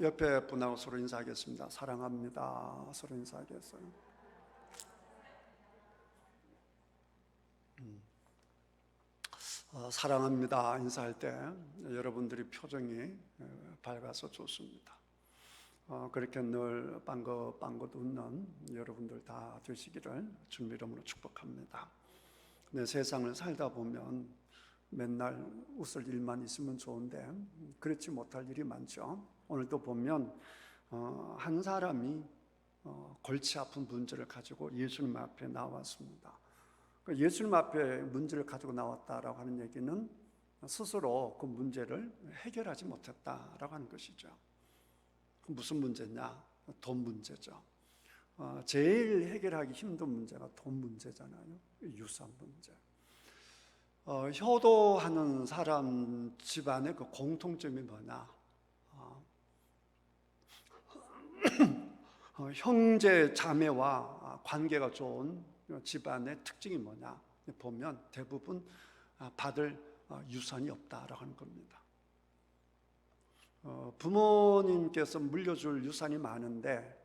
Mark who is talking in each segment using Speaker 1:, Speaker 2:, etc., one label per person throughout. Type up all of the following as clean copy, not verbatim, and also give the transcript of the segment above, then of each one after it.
Speaker 1: 옆에 분하고 서로 인사하겠습니다. 사랑합니다. 서로 인사하겠어요. 사랑합니다. 인사할 때 여러분들이 표정이 밝아서 좋습니다. 그렇게 늘 빵긋빵긋 웃는 여러분들 다 되시기를 주님의 이름으로 축복합니다. 내 세상을 살다 보면 맨날 웃을 일만 있으면 좋은데 그렇지 못할 일이 많죠. 오늘도 보면 한 사람이 골치 아픈 문제를 가지고 예수님 앞에 나왔습니다. 예수님 앞에 문제를 가지고 나왔다라고 하는 얘기는 스스로 그 문제를 해결하지 못했다라고 하는 것이죠. 무슨 문제냐? 돈 문제죠. 제일 해결하기 힘든 문제가 돈 문제잖아요. 유산 문제. 효도하는 사람 집안의 그 공통점이 뭐냐? 형제 자매와 관계가 좋은 집안의 특징이 뭐냐? 보면 대부분 받을 유산이 없다라고 하는 겁니다. 부모님께서 물려줄 유산이 많은데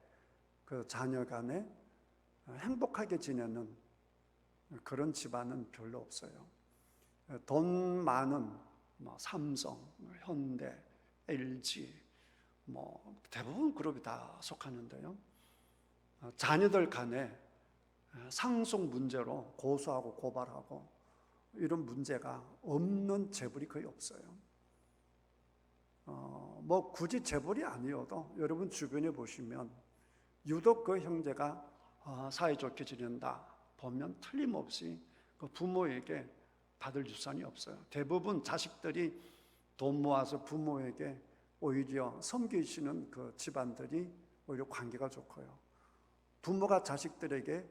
Speaker 1: 그 자녀 간에 행복하게 지내는 그런 집안은 별로 없어요. 돈 많은 삼성, 현대, LG 대부분 그룹이 다 속하는데요. 자녀들 간에 상속 문제로 고소하고 고발하고 이런 문제가 없는 재벌이 거의 없어요. 굳이 재벌이 아니어도 여러분 주변에 보시면 유독 그 형제가 사이좋게 지낸다 보면 틀림없이 그 부모에게 받을 유산이 없어요. 대부분 자식들이 돈 모아서 부모에게 오히려 섬기시는 그 집안들이 오히려 관계가 좋고요. 부모가 자식들에게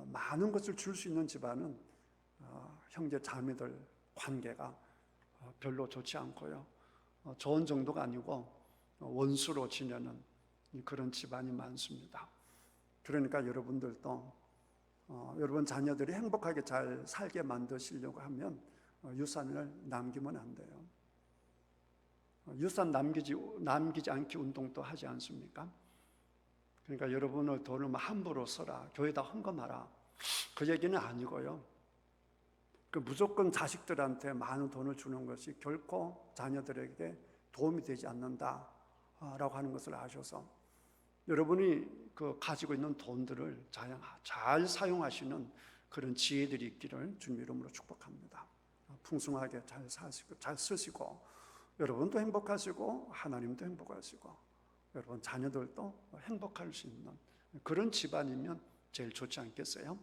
Speaker 1: 많은 것을 줄 수 있는 집안은 형제 자매들 관계가 별로 좋지 않고요. 좋은 정도가 아니고 원수로 지내는 그런 집안이 많습니다. 그러니까 여러분들도 여러분 자녀들이 행복하게 잘 살게 만드시려고 하면 유산을 남기면 안 돼요. 유산 남기지 않기 운동도 하지 않습니까? 그러니까 여러분의 돈을 함부로 써라, 교회에다 헌금하라, 그 얘기는 아니고요. 무조건 자식들한테 많은 돈을 주는 것이 결코 자녀들에게 도움이 되지 않는다라고 하는 것을 아셔서 여러분이 가지고 있는 돈들을 잘 사용하시는 그런 지혜들이 있기를 주님 이름으로 축복합니다. 풍성하게 잘 사시고 잘 쓰시고 여러분도 행복하시고 하나님도 행복하시고 여러분 자녀들도 행복할 수 있는 그런 집안이면 제일 좋지 않겠어요?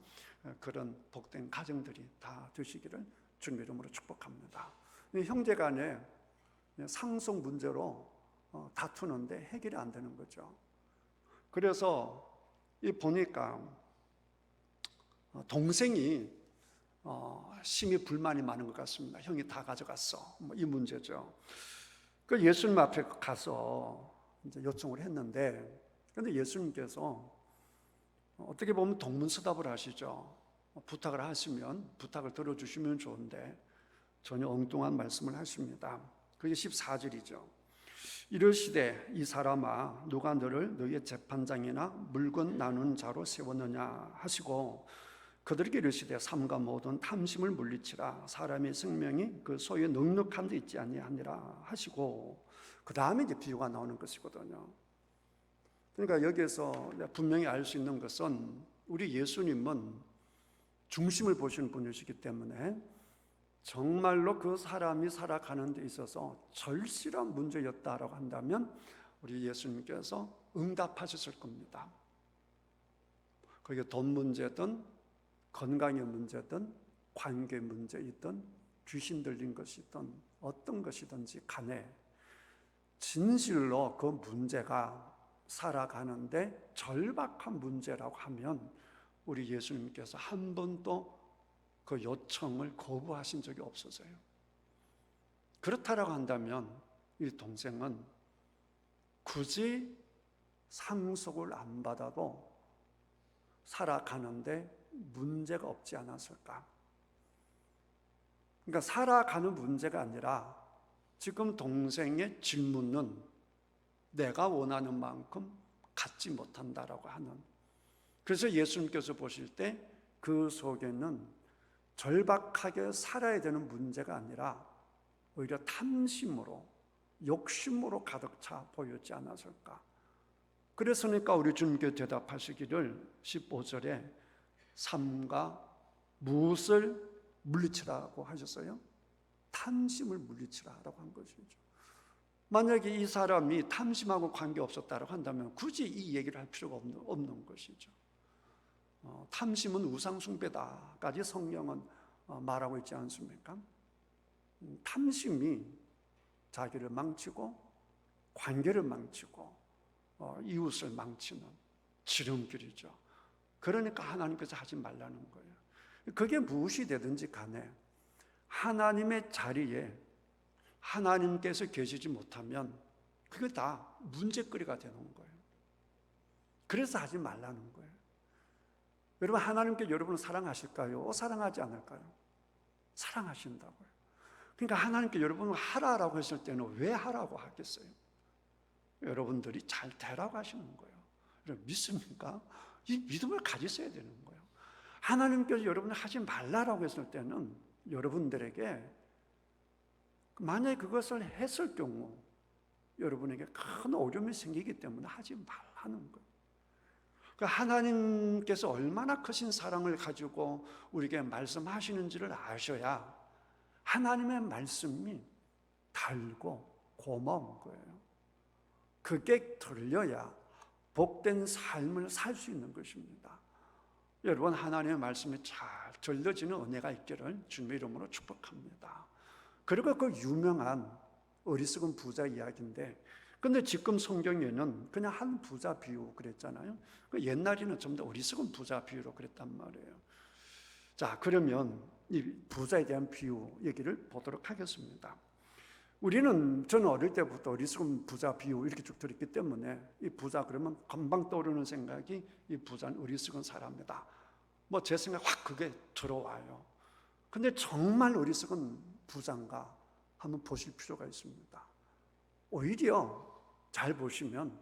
Speaker 1: 그런 복된 가정들이 다 되시기를 주님 이름으로 축복합니다. 형제 간에 상속 문제로 다투는데 해결이 안 되는 거죠. 그래서 보니까 동생이 심히 불만이 많은 것 같습니다. 형이 다 가져갔어. 이 문제죠. 그 예수님 앞에 가서 이제 요청을 했는데, 그런데 예수님께서 어떻게 보면 동문서답을 하시죠. 부탁을 하시면 부탁을 들어주시면 좋은데 전혀 엉뚱한 말씀을 하십니다. 그게 14절이죠. 이르시되 이 사람아 누가 너를 너희의 재판장이나 물건 나누는 자로 세웠느냐 하시고 그들에게 이르시되 삼가 모든 탐심을 물리치라 사람의 생명이 그 소유에 넉넉한 데 있지 아니하니라 하시고 그 다음에 이제 비유가 나오는 것이거든요. 그러니까 여기에서 분명히 알 수 있는 것은 우리 예수님은 중심을 보시는 분이시기 때문에 정말로 그 사람이 살아가는 데 있어서 절실한 문제였다라고 한다면 우리 예수님께서 응답하셨을 겁니다. 그게 돈 문제든 건강의 문제든 관계 문제이든 귀신 들린 것이든 어떤 것이든지 간에 진실로 그 문제가 살아가는데 절박한 문제라고 하면 우리 예수님께서 한 번도 그 요청을 거부하신 적이 없어서요. 그렇다라고 한다면 이 동생은 굳이 상속을 안 받아도 살아가는데 문제가 없지 않았을까? 그러니까 살아가는 문제가 아니라 지금 동생의 질문은 내가 원하는 만큼 갖지 못한다라고 하는, 그래서 예수님께서 보실 때 그 속에는 절박하게 살아야 되는 문제가 아니라 오히려 탐심으로, 욕심으로 가득 차 보였지 않았을까. 그래서니까 우리 주님께 대답하시기를 15절에 삼가 무엇을 물리치라고 하셨어요? 탐심을 물리치라라고 한 것이죠. 만약에 이 사람이 탐심하고 관계없었다고 한다면 굳이 이 얘기를 할 필요가 없는 것이죠. 탐심은 우상숭배다까지 성경은 말하고 있지 않습니까? 탐심이 자기를 망치고 관계를 망치고 이웃을 망치는 지름길이죠. 그러니까 하나님께서 하지 말라는 거예요. 그게 무엇이 되든지 간에 하나님의 자리에 하나님께서 계시지 못하면 그게 다 문제거리가 되는 거예요. 그래서 하지 말라는 거예요. 여러분, 하나님께 여러분을 사랑하실까요? 사랑하지 않을까요? 사랑하신다고요. 그러니까 하나님께 여러분을 하라라고 했을 때는 왜 하라고 하겠어요? 여러분들이 잘 되라고 하시는 거예요. 여러분 믿습니까? 이 믿음을 가지셔야 되는 거예요. 하나님께서 여러분을 하지 말라라고 했을 때는 여러분들에게 만약에 그것을 했을 경우 여러분에게 큰 어려움이 생기기 때문에 하지 말라는 거예요. 하나님께서 얼마나 크신 사랑을 가지고 우리에게 말씀하시는지를 아셔야 하나님의 말씀이 달고 고마운 거예요. 그게 들려야 복된 삶을 살 수 있는 것입니다. 여러분, 하나님의 말씀이 잘 들려지는 은혜가 있기를 주님의 이름으로 축복합니다. 그리고 그 유명한 어리석은 부자 이야기인데, 근데 지금 성경에는 그냥 한 부자 비유 그랬잖아요. 옛날에는 좀 더 어리석은 부자 비유로 그랬단 말이에요. 자, 그러면 이 부자에 대한 비유 얘기를 보도록 하겠습니다. 저는 어릴 때부터 어리석은 부자 비유 이렇게 쭉 들었기 때문에 이 부자 그러면 금방 떠오르는 생각이 이 부자는 어리석은 사람이다. 뭐 제 생각 확 그게 들어와요. 근데 정말 어리석은 부자인가 한번 보실 필요가 있습니다. 오히려 잘 보시면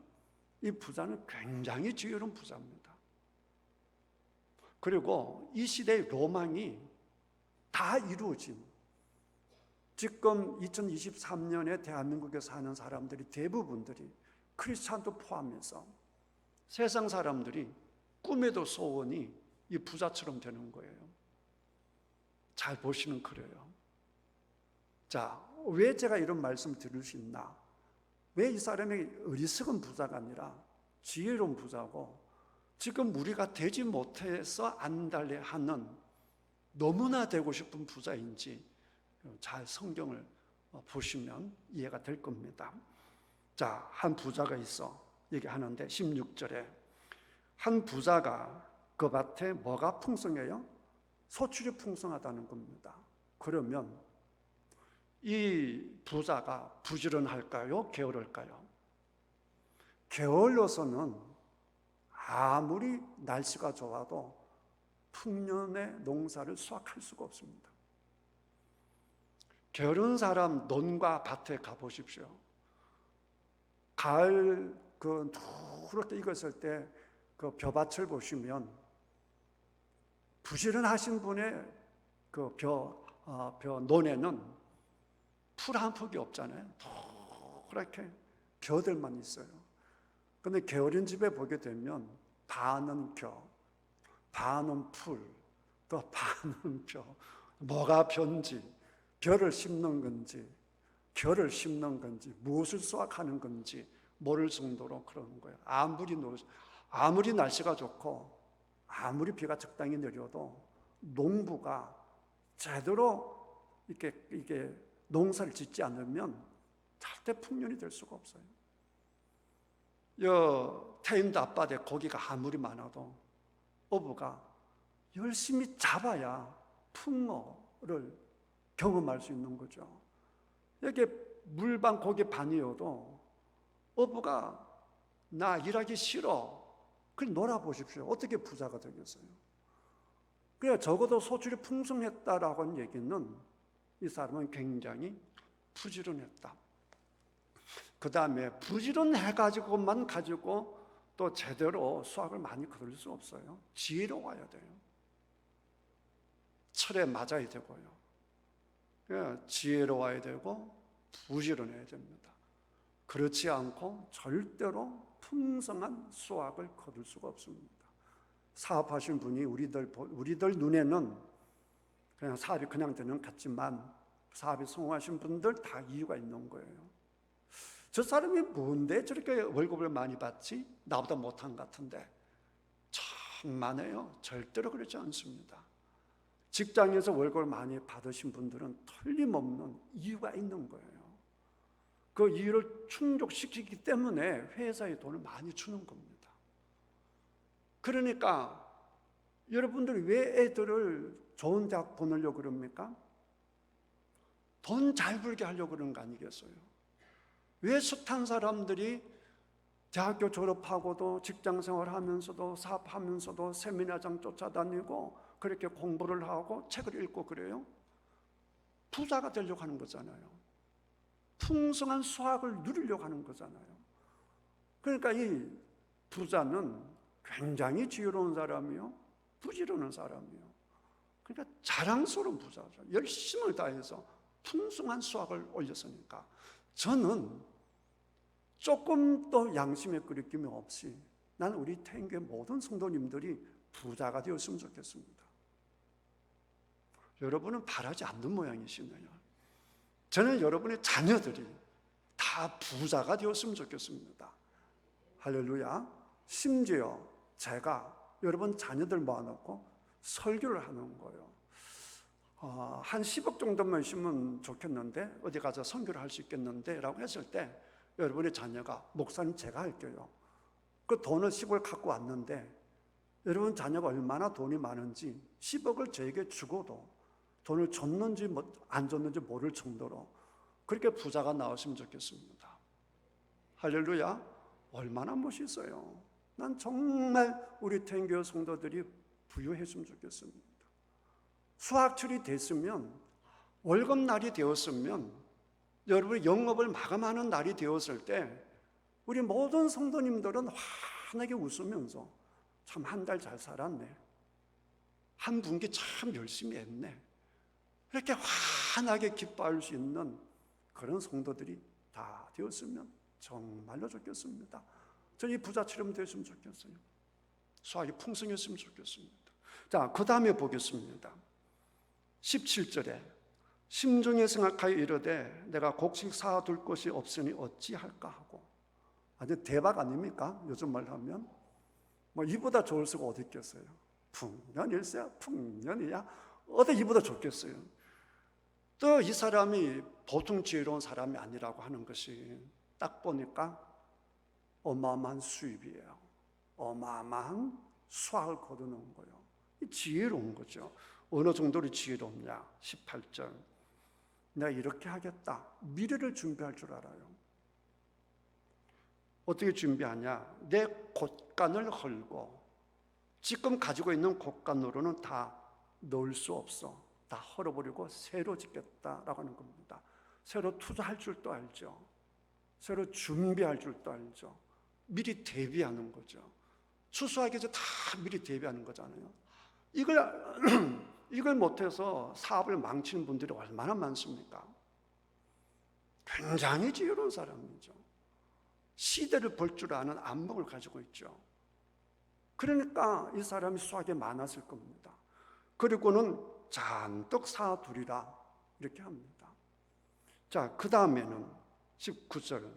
Speaker 1: 이 부자는 굉장히 지혜로운 부자입니다. 그리고 이 시대의 로망이 다 이루어진, 지금 2023년에 대한민국에 사는 사람들이 대부분들이 크리스찬도 포함해서 세상 사람들이 꿈에도 소원이 이 부자처럼 되는 거예요. 잘 보시면 그래요. 자, 왜 제가 이런 말씀 드릴 수 있나? 왜 이 사람이 어리석은 부자가 아니라 지혜로운 부자고 지금 우리가 되지 못해서 안달래 하는 너무나 되고 싶은 부자인지 잘 성경을 보시면 이해가 될 겁니다. 자, 한 부자가 있어 얘기하는데 16절에 한 부자가 그 밭에 뭐가 풍성해요? 소출이 풍성하다는 겁니다. 그러면 이 부자가 부지런할까요? 게으를까요? 게을러서는 아무리 날씨가 좋아도 풍년의 농사를 수확할 수가 없습니다. 게으른 사람 논과 밭에 가보십시오. 가을 그 누렇게 익었을 때 그 벼밭을 보시면 부지런하신 분의 그 벼 논에는 풀 한 폭이 없잖아요. 그렇게 벼들만 있어요. 근데 게으른 집에 보게 되면 반은 벼, 반은 풀, 또 반은 벼. 뭐가 벼인지, 벼를 심는 건지, 겨를 심는 건지, 무엇을 수확하는 건지 모를 정도로 그러는 거예요. 아무리 날씨가 좋고 아무리 비가 적당히 내려도 농부가 제대로 이게 농사를 짓지 않으면 절대 풍년이 될 수가 없어요. 태임도 앞바다에 고기가 아무리 많아도 어부가 열심히 잡아야 풍어를 경험할 수 있는 거죠. 이렇게 물반 고기 반이어도 어부가 나 일하기 싫어, 그냥 놀아보십시오. 어떻게 부자가 되겠어요? 그냥 적어도 소출이 풍성했다라고 하는 얘기는 이 사람은 굉장히 부지런했다. 그 다음에 부지런해가지고만 가지고 또 제대로 수확을 많이 거둘 수 없어요. 지혜로워야 돼요. 철에 맞아야 되고요. 지혜로워야 되고 부지런해야 됩니다. 그렇지 않고 절대로 풍성한 수확을 거둘 수가 없습니다. 사업하신 분이 우리들 눈에는 그냥 사업이 그냥 되는 것 같지만 사업에 성공하신 분들 다 이유가 있는 거예요. 저 사람이 뭔데 저렇게 월급을 많이 받지? 나보다 못한 것 같은데. 천만에요. 절대로 그렇지 않습니다. 직장에서 월급을 많이 받으신 분들은 틀림없는 이유가 있는 거예요. 그 이유를 충족시키기 때문에 회사에 돈을 많이 주는 겁니다. 그러니까 여러분들이 왜 애들을 좋은 대학 보내려고 그럽니까? 돈 잘 벌게 하려고 그러는 거 아니겠어요? 왜 숱한 사람들이 대학교 졸업하고도 직장생활 하면서도 사업하면서도 세미나장 쫓아다니고 그렇게 공부를 하고 책을 읽고 그래요? 부자가 되려고 하는 거잖아요. 풍성한 수확을 누리려고 하는 거잖아요. 그러니까 이 부자는 굉장히 지혜로운 사람이요, 부지런한 사람이요. 그러니까 자랑스러운 부자죠. 열심을 다해서 풍성한 수확을 올렸으니까. 저는 조금 더 양심의 끄리낌이 없이 난 우리 태인교회 모든 성도님들이 부자가 되었으면 좋겠습니다. 여러분은 바라지 않는 모양이시네요. 저는 여러분의 자녀들이 다 부자가 되었으면 좋겠습니다. 할렐루야. 심지어 제가 여러분 자녀들 모아놓고 설교를 하는 거예요. 한 10억 정도만 있으면 좋겠는데 어디 가서 선교를 할 수 있겠는데 라고 했을 때 여러분의 자녀가 목사님 제가 할게요. 그 돈을 10억을 갖고 왔는데 여러분 자녀가 얼마나 돈이 많은지 10억을 저에게 주고도 돈을 줬는지 안 줬는지 모를 정도로 그렇게 부자가 나왔으면 좋겠습니다. 할렐루야. 얼마나 멋있어요. 난 정말 우리 태인교회 성도들이 부유했으면 좋겠습니다. 수학철이 됐으면 월급날이 되었으면 여러분이 영업을 마감하는 날이 되었을 때 우리 모든 성도님들은 환하게 웃으면서 참 한 달 잘 살았네, 한 분기 참 열심히 했네, 이렇게 환하게 기뻐할 수 있는 그런 성도들이 다 되었으면 정말로 좋겠습니다. 저는 이 부자처럼 되었으면 좋겠어요. 수학이 풍성했으면 좋겠습니다. 자, 그 다음에 보겠습니다. 17절에 심중에 생각하여 이르되 내가 곡식 사둘 것이 없으니 어찌할까 하고. 아주 대박 아닙니까? 요즘 말로 하면 이보다 좋을 수가 어디 있겠어요? 풍년일세, 풍년이야. 어디 이보다 좋겠어요? 또 이 사람이 보통 지혜로운 사람이 아니라고 하는 것이 딱 보니까 어마어마한 수입이에요. 어마어마한 수확을 거두는 거예요. 지혜로운 거죠. 어느 정도로 지혜롭냐? 18절. 내가 이렇게 하겠다. 미래를 준비할 줄 알아요. 어떻게 준비하냐? 내 곳간을 헐고 지금 가지고 있는 곳간으로는 다 넣을 수 없어. 다 헐어버리고 새로 짓겠다라고 하는 겁니다. 새로 투자할 줄도 알죠. 새로 준비할 줄도 알죠. 미리 대비하는 거죠. 추수하기 전에 다 미리 대비하는 거잖아요. 이걸 못해서 사업을 망치는 분들이 얼마나 많습니까? 굉장히 지혜로운 사람이죠. 시대를 볼 줄 아는 안목을 가지고 있죠. 그러니까 이 사람이 수확이 많았을 겁니다. 그리고는 잔뜩 사두리라 이렇게 합니다. 자, 그 다음에는 19절은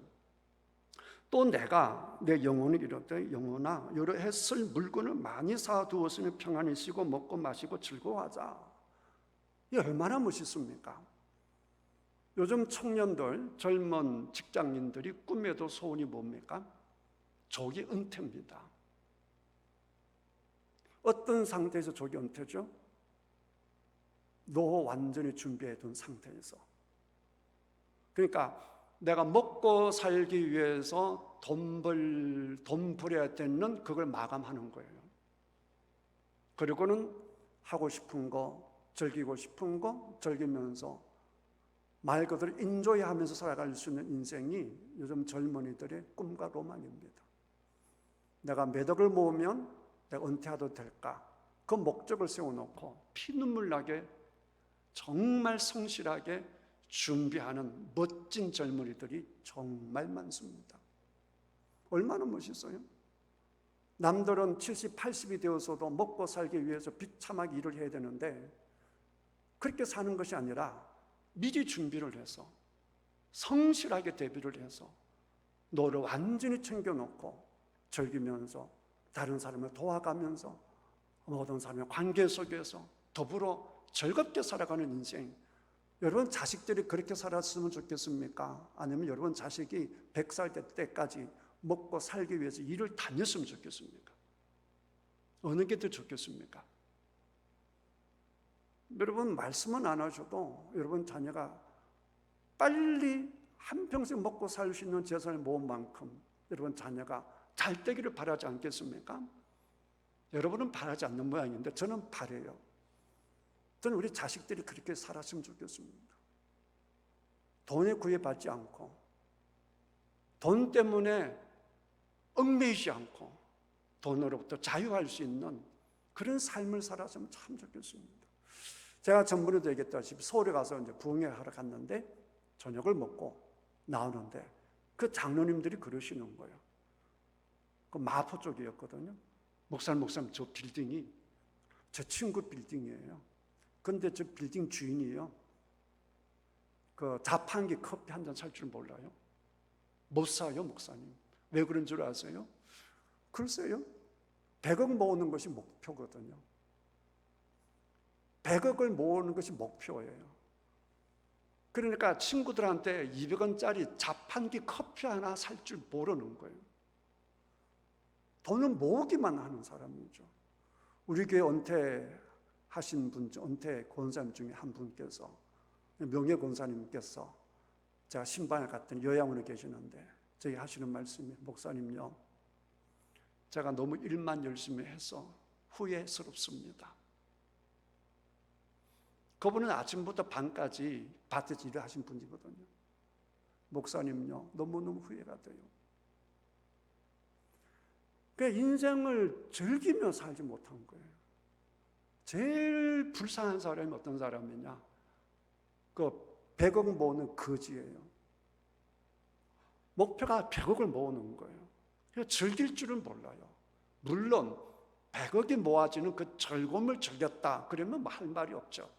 Speaker 1: 또 내가 내 영혼을 이르되 영혼아 여러 해 쓸 물건을 많이 사두었으니 평안히 쉬고 먹고 마시고 즐거워하자. 이 얼마나 멋있습니까? 요즘 청년들, 젊은 직장인들이 꿈에도 소원이 뭡니까? 조기 은퇴입니다. 어떤 상태에서 조기 은퇴죠? 노후 완전히 준비해둔 상태에서. 그러니까 내가 먹고 살기 위해서 돈 벌어야 되는 그걸 마감하는 거예요. 그리고는 하고 싶은 거, 즐기고 싶은 거 즐기면서 말 그대로 인조이하면서 살아갈 수 있는 인생이 요즘 젊은이들의 꿈과 로망입니다. 내가 몇 억을 모으면 내가 은퇴해도 될까? 그 목적을 세워놓고 피눈물 나게 정말 성실하게 준비하는 멋진 젊은이들이 정말 많습니다. 얼마나 멋있어요? 남들은 70, 80이 되어서도 먹고 살기 위해서 비참하게 일을 해야 되는데 그렇게 사는 것이 아니라 미리 준비를 해서 성실하게 대비를 해서 너를 완전히 챙겨놓고 즐기면서 다른 사람을 도와가면서 모든 사람의 관계 속에서 더불어 즐겁게 살아가는 인생. 여러분 자식들이 그렇게 살았으면 좋겠습니까? 아니면 여러분 자식이 100살 될 때까지 먹고 살기 위해서 일을 다녔으면 좋겠습니까? 어느 게 더 좋겠습니까? 여러분 말씀은 안 하셔도 여러분 자녀가 빨리 한평생 먹고 살 수 있는 재산을 모은 만큼 여러분 자녀가 잘 되기를 바라지 않겠습니까? 여러분은 바라지 않는 모양인데 저는 바라요. 저는 우리 자식들이 그렇게 살았으면 좋겠습니다. 돈에 구애받지 않고 돈 때문에 얽매이지 않고 돈으로부터 자유할 수 있는 그런 삶을 살았으면 참 좋겠습니다. 제가 전번에도 얘기했다시피 서울에 가서 이제 부흥회하러 갔는데 저녁을 먹고 나오는데 그 장로님들이 그러시는 거예요. 그 마포 쪽이었거든요. 목사님 저 빌딩이 제 친구 빌딩이에요. 근데 저 빌딩 주인이요. 그 자판기 커피 한 잔 살 줄 몰라요. 못 사요, 목사님. 왜 그런 줄 아세요? 글쎄요. 100억 모으는 것이 목표거든요. 100억을 모으는 것이 목표예요. 그러니까 친구들한테 200원짜리 자판기 커피 하나 살 줄 모르는 거예요. 돈을 모으기만 하는 사람이죠. 우리 교회 은퇴하신 분, 은퇴 권사님 중에 한 분께서, 명예 권사님께서 제가 신방에 갔더니 요양원에 계시는데 저희 하시는 말씀이 목사님요, 제가 너무 일만 열심히 해서 후회스럽습니다. 그분은 아침부터 밤까지 밭에서 일을 하신 분이거든요. 목사님요, 너무너무 후회가 돼요. 그러니까 인생을 즐기며 살지 못한 거예요. 제일 불쌍한 사람이 어떤 사람이냐? 그 100억 모으는 거지예요. 목표가 100억을 모으는 거예요. 그러니까 즐길 줄은 몰라요. 물론 100억이 모아지는 그 즐거움을 즐겼다 그러면 뭐 할 말이 없죠.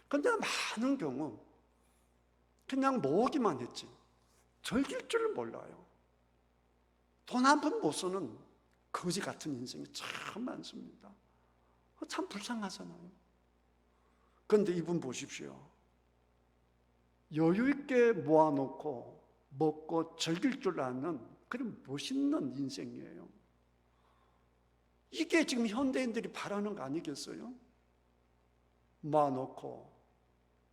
Speaker 1: 그런데 많은 경우 그냥 모으기만 했지 즐길 줄을 몰라요. 돈 한 푼 못 쓰는 거지 같은 인생이 참 많습니다. 참 불쌍하잖아요. 그런데 이분 보십시오. 여유 있게 모아놓고 먹고 즐길 줄 아는 그런 멋있는 인생이에요. 이게 지금 현대인들이 바라는 거 아니겠어요? 모아놓고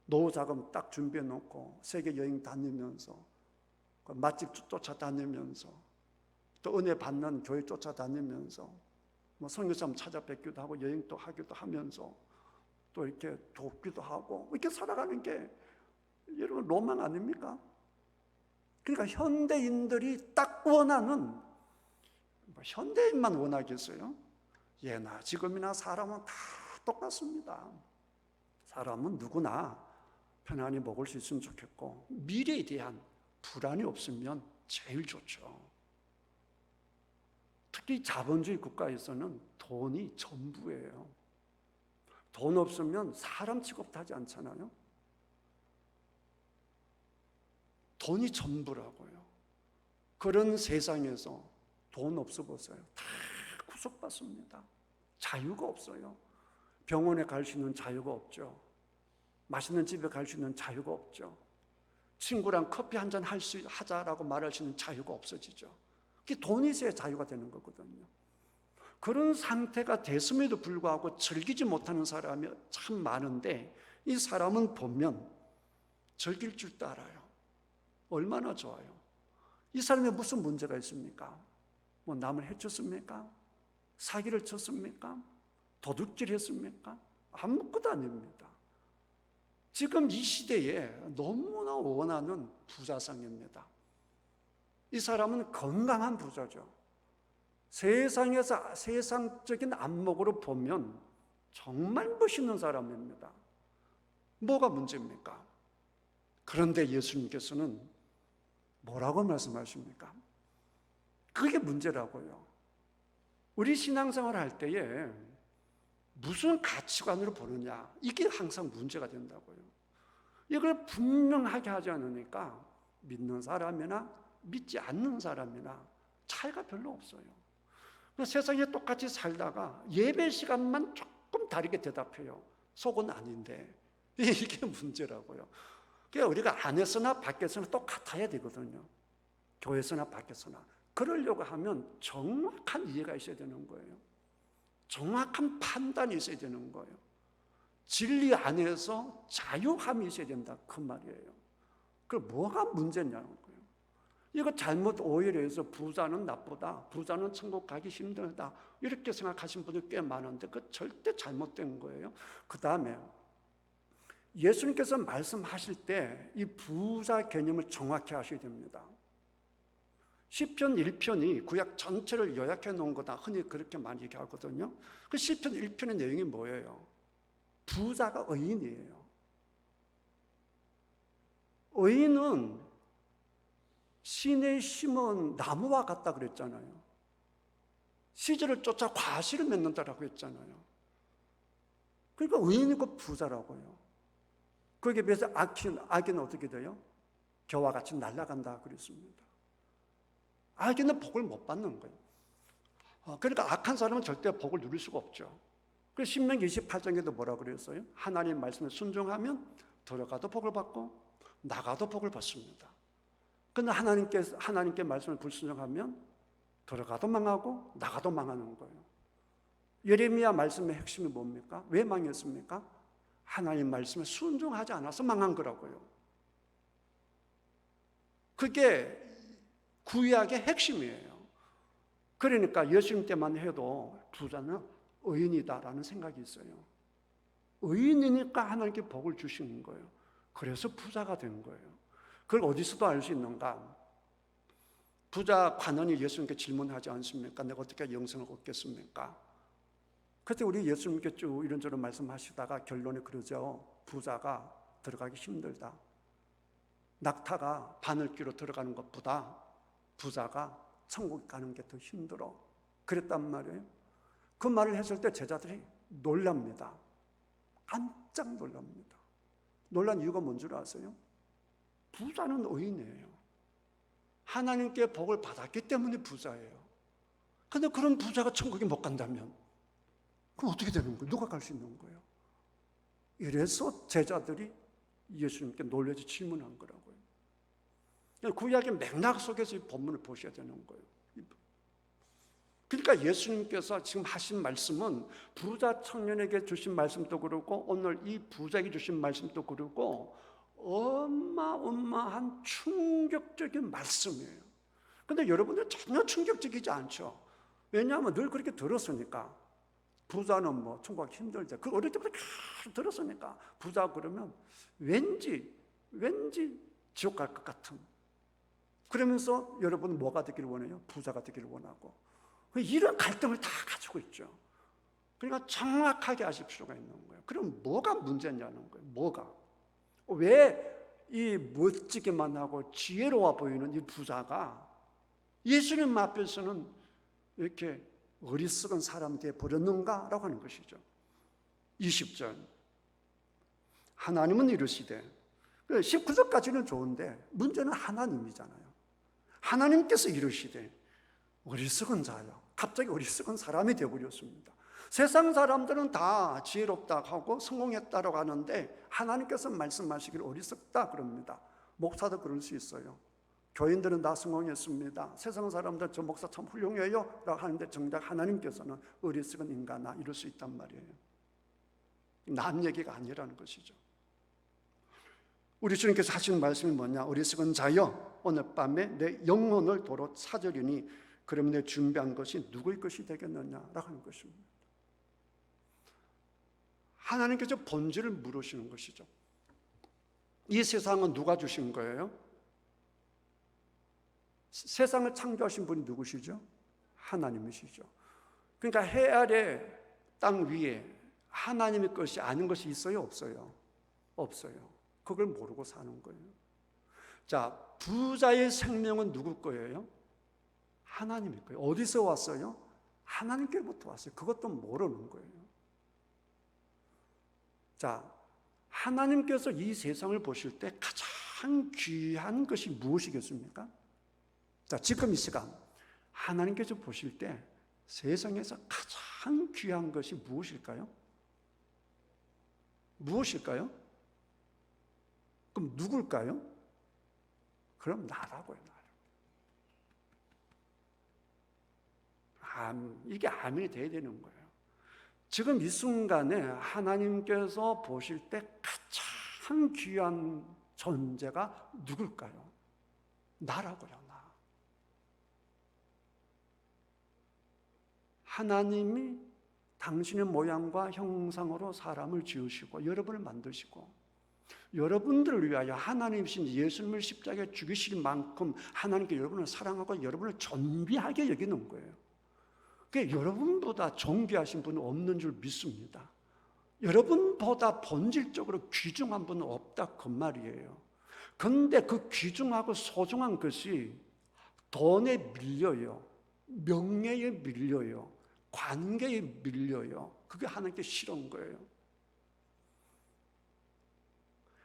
Speaker 1: 노후 자금 딱 준비해놓고 세계 여행 다니면서 맛집 쫓아다니면서 또 은혜 받는 교회 쫓아다니면서 뭐 선교사님 찾아뵙기도 하고 여행도 하기도 하면서 또 이렇게 돕기도 하고 이렇게 살아가는 게 여러분 로망 아닙니까? 그러니까 현대인들이 딱 원하는, 현대인만 원하겠어요? 예나 지금이나 사람은 다 똑같습니다. 사람은 누구나 편안히 먹을 수 있으면 좋겠고 미래에 대한 불안이 없으면 제일 좋죠. 특히 자본주의 국가에서는 돈이 전부예요. 돈 없으면 사람 취급도 하지 않잖아요. 돈이 전부라고요. 그런 세상에서 돈 없어 보세요. 다 구속받습니다. 자유가 없어요. 병원에 갈 수 있는 자유가 없죠. 맛있는 집에 갈 수 있는 자유가 없죠. 친구랑 커피 한잔 하자라고 말할 수 있는 자유가 없어지죠. 그게 돈이 있어야 자유가 되는 거거든요. 그런 상태가 됐음에도 불구하고 즐기지 못하는 사람이 참 많은데 이 사람은 보면 즐길 줄도 알아요. 얼마나 좋아요. 이 사람이 무슨 문제가 있습니까? 뭐 남을 해쳤습니까? 사기를 쳤습니까? 도둑질 했습니까? 아무것도 아닙니다. 지금 이 시대에 너무나 원하는 부자상입니다. 이 사람은 건강한 부자죠. 세상에서 세상적인 안목으로 보면 정말 멋있는 사람입니다. 뭐가 문제입니까? 그런데 예수님께서는 뭐라고 말씀하십니까? 그게 문제라고요. 우리 신앙생활 할 때에 무슨 가치관으로 보느냐, 이게 항상 문제가 된다고요. 이걸 분명하게 하지 않으니까 믿는 사람이나 믿지 않는 사람이나 차이가 별로 없어요. 세상에 똑같이 살다가 예배 시간만 조금 다르게 대답해요. 속은 아닌데. 이게 문제라고요. 그러니까 우리가 안에서나 밖에서나 똑같아야 되거든요. 교회에서나 밖에서나. 그러려고 하면 정확한 이해가 있어야 되는 거예요. 정확한 판단이 있어야 되는 거예요. 진리 안에서 자유함이 있어야 된다, 그 말이에요. 그 뭐가 문제냐는 거예요. 이거 잘못 오해해서 부자는 나쁘다, 부자는 천국 가기 힘들다, 이렇게 생각하신 분들 꽤 많은데 그 절대 잘못된 거예요. 그 다음에 예수님께서 말씀하실 때 이 부자 개념을 정확히 하셔야 됩니다. 시편 1편이 구약 전체를 요약해 놓은 거다, 흔히 그렇게 많이 얘기하거든요. 그 시편 1편의 내용이 뭐예요? 부자가 의인이에요. 의인은 신의 심은 나무와 같다 그랬잖아요. 시절을 쫓아 과실을 맺는다라고 했잖아요. 그러니까 의인이고 부자라고요. 거기에 비해서 악인은 어떻게 돼요? 겨와 같이 날아간다 그랬습니다. 악인은 복을 못 받는 거예요. 그러니까 악한 사람은 절대 복을 누릴 수가 없죠. 그래서 신명기 28장에도 뭐라 그랬어요? 하나님 말씀에 순종하면 들어가도 복을 받고 나가도 복을 받습니다. 그런데 하나님께 말씀을 불순종하면 들어가도 망하고 나가도 망하는 거예요. 예레미야 말씀의 핵심이 뭡니까? 왜 망했습니까? 하나님 말씀에 순종하지 않아서 망한 거라고요. 그게 구약의 핵심이에요. 그러니까 예수님 때만 해도 부자는 의인이다라는 생각이 있어요. 의인이니까 하나님께 복을 주시는 거예요. 그래서 부자가 된 거예요. 그걸 어디서도 알 수 있는가? 부자 관원이 예수님께 질문하지 않습니까? 내가 어떻게 영생을 얻겠습니까? 그때 우리 예수님께 쭉 이런저런 말씀하시다가 결론이 그러죠. 부자가 들어가기 힘들다. 낙타가 바늘귀로 들어가는 것보다 부자가 천국 가는 게 더 힘들어. 그랬단 말이에요. 그 말을 했을 때 제자들이 놀랍니다. 깜짝 놀랍니다. 놀란 이유가 뭔 줄 아세요? 부자는 의인이에요. 하나님께 복을 받았기 때문에 부자예요. 그런데 그런 부자가 천국에 못 간다면 그럼 어떻게 되는 거예요? 누가 갈 수 있는 거예요? 이래서 제자들이 예수님께 놀라서 질문한 거라고요. 구약의 맥락 속에서 이 본문을 보셔야 되는 거예요. 그러니까 예수님께서 지금 하신 말씀은 부자 청년에게 주신 말씀도 그렇고 오늘 이 부자에게 주신 말씀도 그렇고 어마어마한 충격적인 말씀이에요. 그런데 여러분들 전혀 충격적이지 않죠. 왜냐하면 늘 그렇게 들었으니까. 부자는 뭐 천국 가기 힘들다. 그 어릴 때부터 계속 들었으니까. 부자 그러면 왠지 지옥 갈 것 같은. 그러면서 여러분은 뭐가 되기를 원해요? 부자가 되기를 원하고. 이런 갈등을 다 가지고 있죠. 그러니까 정확하게 아실 필요가 있는 거예요. 그럼 뭐가 문제냐는 거예요. 뭐가? 왜 이 멋지게만 하고 지혜로워 보이는 이 부자가 예수님 앞에서는 이렇게 어리석은 사람 되어 버렸는가라고 하는 것이죠. 20절 하나님은 이르시되 19절까지는 좋은데 문제는 하나님이잖아요. 하나님께서 이르시되 어리석은 자요. 갑자기 어리석은 사람이 되어버렸습니다. 세상 사람들은 다 지혜롭다 하고 성공했다고 하는데 하나님께서 말씀하시기를 어리석다 그럽니다. 목사도 그럴 수 있어요. 교인들은 다 성공했습니다. 세상 사람들 저 목사 참 훌륭해요 라고 하는데 정작 하나님께서는 어리석은 인간아 이럴 수 있단 말이에요. 남 얘기가 아니라는 것이죠. 우리 주님께서 하시는 말씀이 뭐냐? 어리석은 자여 오늘 밤에 내 영혼을 도로 찾으리니 그럼 내 준비한 것이 누구의 것이 되겠느냐라고 하는 것입니다. 하나님께서 본질을 물으시는 것이죠. 이 세상은 누가 주신 거예요? 세상을 창조하신 분이 누구시죠? 하나님이시죠. 그러니까 해 아래 땅 위에 하나님의 것이 아닌 것이 있어요? 없어요? 없어요. 그걸 모르고 사는 거예요. 자, 부자의 생명은 누구 거예요? 하나님의 거예요. 어디서 왔어요? 하나님께로부터 왔어요. 그것도 모르는 거예요. 자, 하나님께서 이 세상을 보실 때 가장 귀한 것이 무엇이겠습니까? 자, 지금 이 시간 하나님께서 보실 때 세상에서 가장 귀한 것이 무엇일까요? 무엇일까요? 그럼 누굴까요? 그럼 나라고요, 나라. 이게 아멘이 돼야 되는 거예요. 지금 이 순간에 하나님께서 보실 때 가장 귀한 존재가 누굴까요? 나라고요, 나. 하나님이 당신의 모양과 형상으로 사람을 지으시고 여러분을 만드시고 여러분들을 위하여 하나님이신 예수님을 십자가에 죽이실 만큼 하나님께 여러분을 사랑하고 여러분을 존귀하게 여기는 거예요. 그러니까 여러분보다 존귀하신 분은 없는 줄 믿습니다. 여러분보다 본질적으로 귀중한 분은 없다 그 말이에요. 그런데 그 귀중하고 소중한 것이 돈에 밀려요. 명예에 밀려요. 관계에 밀려요. 그게 하나님께 싫은 거예요.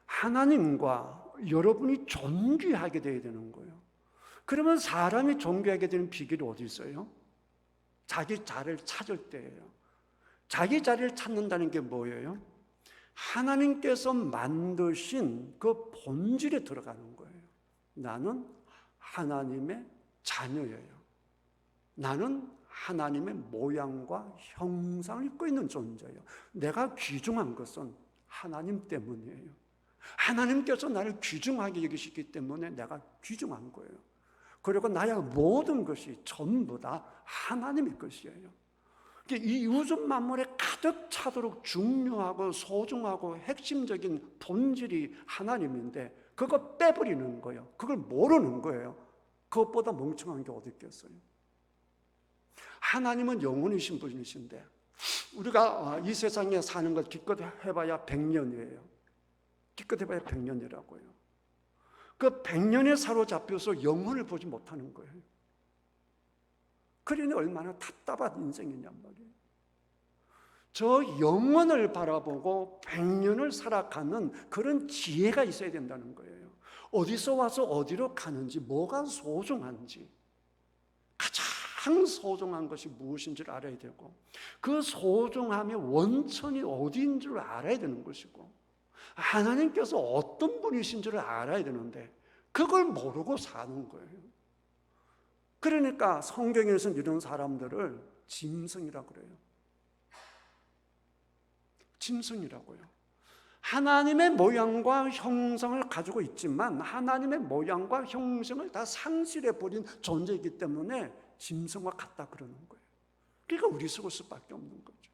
Speaker 1: 하나님과 여러분이 존귀하게 돼야 되는 거예요. 그러면 사람이 존귀하게 되는 비결이 어디 있어요? 자기 자리를 찾을 때예요. 자기 자리를 찾는다는 게 뭐예요? 하나님께서 만드신 그 본질에 들어가는 거예요. 나는 하나님의 자녀예요. 나는 하나님의 모양과 형상을 입고 있는 존재예요. 내가 귀중한 것은 하나님 때문이에요. 하나님께서 나를 귀중하게 여기시기 때문에 내가 귀중한 거예요. 그리고 나의 모든 것이 전부 다 하나님의 것이에요. 이 우주 만물에 가득 차도록 중요하고 소중하고 핵심적인 본질이 하나님인데 그거 빼버리는 거예요. 그걸 모르는 거예요. 그것보다 멍청한 게 어디 있겠어요? 하나님은 영원이신 분이신데 우리가 이 세상에 사는 것 기껏 해봐야 100년이에요. 기껏 해봐야 100년이라고요. 그 100년에 사로잡혀서 영혼을 보지 못하는 거예요. 그러니 얼마나 답답한 인생이냔 말이에요. 저 영혼을 바라보고 100년을 살아가는 그런 지혜가 있어야 된다는 거예요. 어디서 와서 어디로 가는지, 뭐가 소중한지, 가장 소중한 것이 무엇인지를 알아야 되고 그 소중함의 원천이 어디인 줄 알아야 되는 것이고 하나님께서 어떤 분이신지를 알아야 되는데 그걸 모르고 사는 거예요. 그러니까 성경에서는 이런 사람들을 짐승이라고 그래요. 짐승이라고요. 하나님의 모양과 형상을 가지고 있지만 하나님의 모양과 형상을 다 상실해버린 존재이기 때문에 짐승과 같다 그러는 거예요. 그러니까 우리 속을 수밖에 없는 거죠.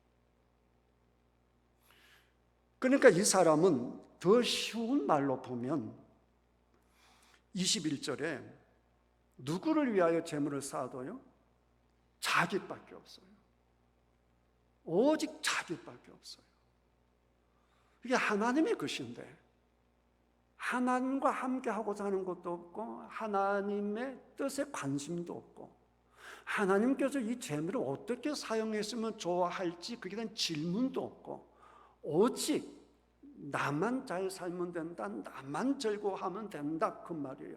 Speaker 1: 그러니까 이 사람은 더 쉬운 말로 보면 21절에 누구를 위하여 재물을 쌓아둬요? 자기밖에 없어요. 오직 자기밖에 없어요. 이게 하나님의 것인데 하나님과 함께 하고자 하는 것도 없고 하나님의 뜻에 관심도 없고 하나님께서 이 재물을 어떻게 사용했으면 좋아할지 그에 대한 질문도 없고 오직 나만 잘 살면 된다, 나만 즐거워하면 된다 그 말이에요.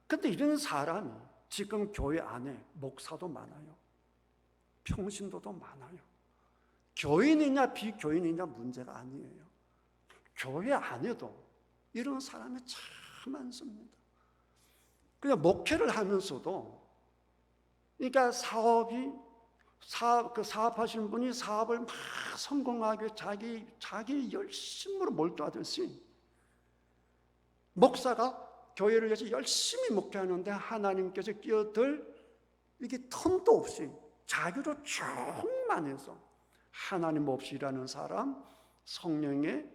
Speaker 1: 그런데 이런 사람이 지금 교회 안에 목사도 많아요. 평신도도 많아요. 교인이냐 비교인이냐 문제가 아니에요. 교회 안에도 이런 사람이 참 많습니다. 그냥 목회를 하면서도 그러니까 사업하시는 분이 사업을 막 성공하게 자기 열심으로 몰두하듯이 목사가 교회를 위해서 열심히 목회하는데 하나님께서 끼어들 이게 틈도 없이 자기로 충만해서 하나님 없이 일하는 사람, 성령의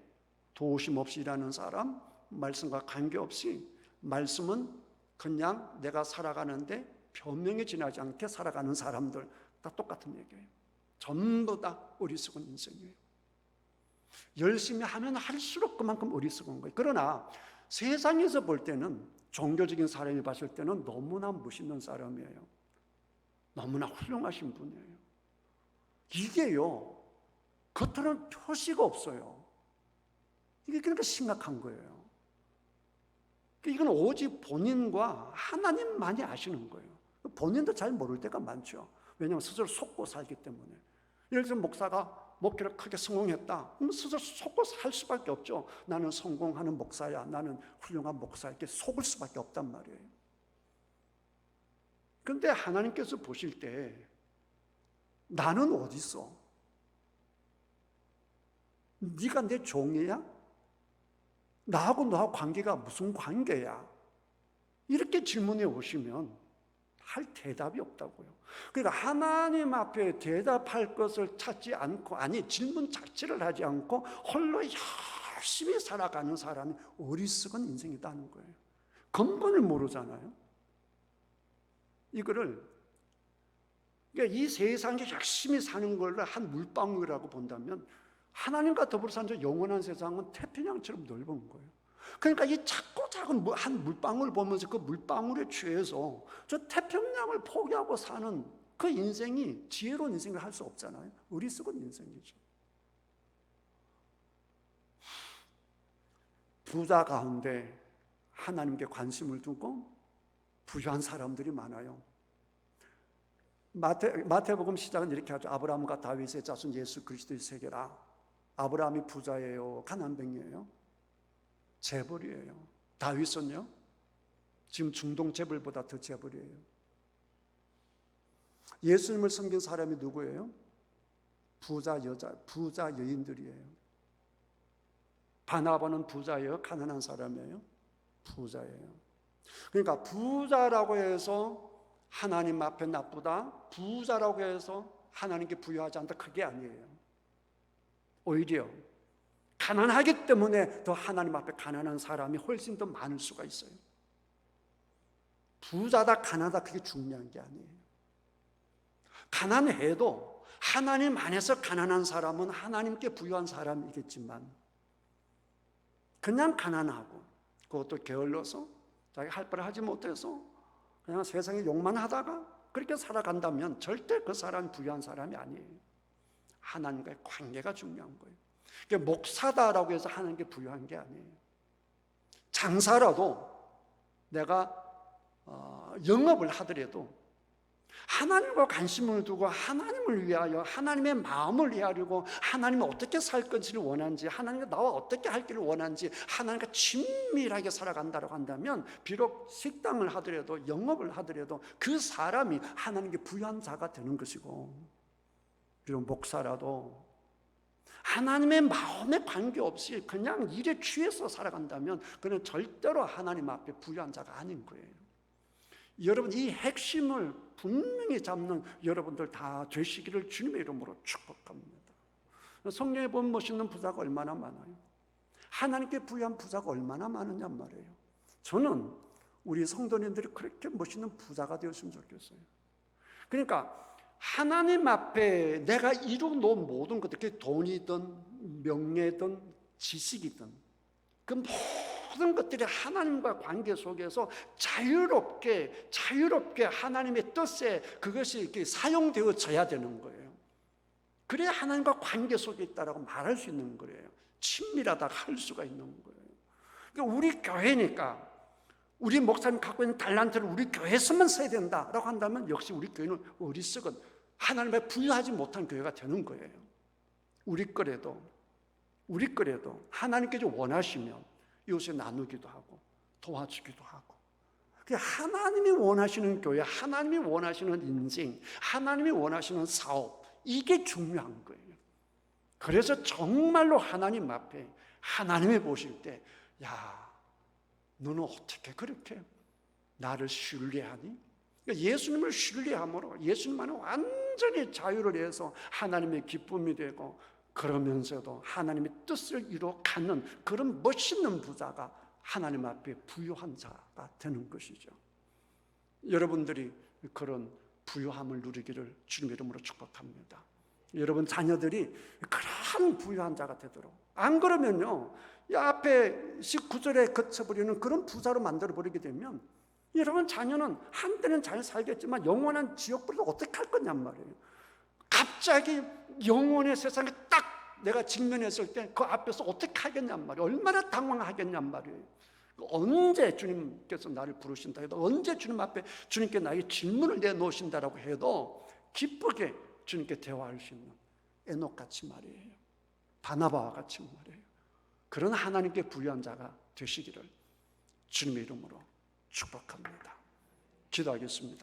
Speaker 1: 도우심 없이 일하는 사람, 말씀과 관계없이 말씀은 그냥 내가 살아가는데 변명에 지나지 않게 살아가는 사람들 다 똑같은 얘기예요. 전부 다 어리석은 인생이에요. 열심히 하면 할수록 그만큼 어리석은 거예요. 그러나 세상에서 볼 때는, 종교적인 사람이 봤을 때는 너무나 멋있는 사람이에요. 너무나 훌륭하신 분이에요. 이게요, 겉으로는 표시가 없어요. 이게 그러니까 심각한 거예요. 이건 오직 본인과 하나님만이 아시는 거예요. 본인도 잘 모를 때가 많죠. 왜냐하면 스스로 속고 살기 때문에. 예를 들어 목사가 목회를 크게 성공했다. 그럼 스스로 속고 살 수밖에 없죠. 나는 성공하는 목사야, 나는 훌륭한 목사야, 이렇게 속을 수밖에 없단 말이에요. 그런데 하나님께서 보실 때 나는 어디 있어? 네가 내 종이야? 나하고 너하고 관계가 무슨 관계야? 이렇게 질문해 오시면 할 대답이 없다고요. 그러니까 하나님 앞에 대답할 것을 찾지 않고, 아니 질문 자체를 하지 않고 홀로 열심히 살아가는 사람이 어리석은 인생이다는 거예요. 근본을 모르잖아요. 이거를, 그러니까 이 세상에 열심히 사는 걸 한 물방울이라고 본다면 하나님과 더불어 사는 저 영원한 세상은 태평양처럼 넓은 거예요. 그러니까 이 작고 작은 한 물방울 보면서 그 물방울에 취해서 저 태평양을 포기하고 사는 그 인생이 지혜로운 인생을 할 수 없잖아요. 어리석은 인생이죠. 부자 가운데 하나님께 관심을 두고 부유한 사람들이 많아요. 마태복음 시작은 이렇게 하죠. 아브라함과 다윗의 자손 예수 그리스도의 세계라. 아브라함이 부자예요? 가난뱅이에요? 재벌이에요. 다윗은요? 지금 중동 재벌보다 더 재벌이에요. 예수님을 섬긴 사람이 누구예요? 부자 여인들이에요. 바나바는 부자예요? 가난한 사람이에요? 부자예요. 그러니까 부자라고 해서 하나님 앞에 나쁘다, 부자라고 해서 하나님께 부여하지 않다, 그게 아니에요. 오히려 가난하기 때문에 더 하나님 앞에 가난한 사람이 훨씬 더 많을 수가 있어요. 부자다 가난하다 그게 중요한 게 아니에요. 가난해도 하나님 안에서 가난한 사람은 하나님께 부유한 사람이겠지만, 그냥 가난하고 그것도 게을러서 자기 할 바를 하지 못해서 그냥 세상에 욕만 하다가 그렇게 살아간다면 절대 그 사람이 부유한 사람이 아니에요. 하나님과의 관계가 중요한 거예요. 그러니까 목사다라고 해서 하나님께 부유한 게 아니에요. 장사라도 내가 영업을 하더라도 하나님과 관심을 두고 하나님을 위하여, 하나님의 마음을 헤아리고 하나님이 어떻게 살 것을 원하는지, 하나님과 나와 어떻게 할 길을 원하는지 하나님과 친밀하게 살아간다고 한다면, 비록 식당을 하더라도 영업을 하더라도 그 사람이 하나님께 부유한 자가 되는 것이고, 비록 목사라도 하나님의 마음에 관계없이 그냥 일에 취해서 살아간다면 그는 절대로 하나님 앞에 부유한 자가 아닌 거예요. 여러분, 이 핵심을 분명히 잡는 여러분들 다 되시기를 주님의 이름으로 축복합니다. 성경에 보면 멋있는 부자가 얼마나 많아요. 하나님께 부유한 부자가 얼마나 많으냐 말이에요. 저는 우리 성도님들이 그렇게 멋있는 부자가 되었으면 좋겠어요. 그러니까 하나님 앞에 내가 이루어놓은 모든 것들, 그게 돈이든 명예든 지식이든 그 모든 것들이 하나님과 관계 속에서 자유롭게 하나님의 뜻에 그것이 이렇게 사용되어져야 되는 거예요. 그래야 하나님과 관계 속에 있다라고 말할 수 있는 거예요. 친밀하다고 할 수가 있는 거예요. 그러니까 우리 교회니까 우리 목사님 갖고 있는 달란트를 우리 교회에서만 써야 된다라고 한다면 역시 우리 교회는 어리석은, 하나님의 부유하지 못한 교회가 되는 거예요. 우리 거라도 하나님께서 원하시면 이웃에 나누기도 하고 도와주기도 하고, 하나님이 원하시는 교회, 하나님이 원하시는 인생, 하나님이 원하시는 사업, 이게 중요한 거예요. 그래서 정말로 하나님 앞에 하나님이 보실 때, 야, 너는 어떻게 그렇게 나를 신뢰하니? 예수님을 신뢰함으로 예수님만은 완전히 자유를 해서 하나님의 기쁨이 되고, 그러면서도 하나님의 뜻을 이루어 가는 그런 멋있는 부자가 하나님 앞에 부유한 자가 되는 것이죠. 여러분들이 그런 부유함을 누리기를 주님의 이름으로 축복합니다. 여러분 자녀들이 그런 부유한 자가 되도록, 안 그러면요, 이 앞에 19절에 거쳐버리는 그런 부자로 만들어버리게 되면 여러분 자녀는 한때는 잘 살겠지만 영원한 지옥불을 어떻게 할 거냔 말이에요. 갑자기 영원의 세상에 딱 내가 직면했을 때 그 앞에서 어떻게 하겠냔 말이에요. 얼마나 당황하겠냔 말이에요. 언제 주님께서 나를 부르신다 해도, 언제 주님 앞에 주님께 나에게 질문을 내놓으신다라고 해도 기쁘게 주님께 대화할 수 있는 에녹같이 말이에요. 바나바와 같이 말이에요. 그런 하나님께 부유한 자가 되시기를 주님의 이름으로 축복합니다. 기도하겠습니다.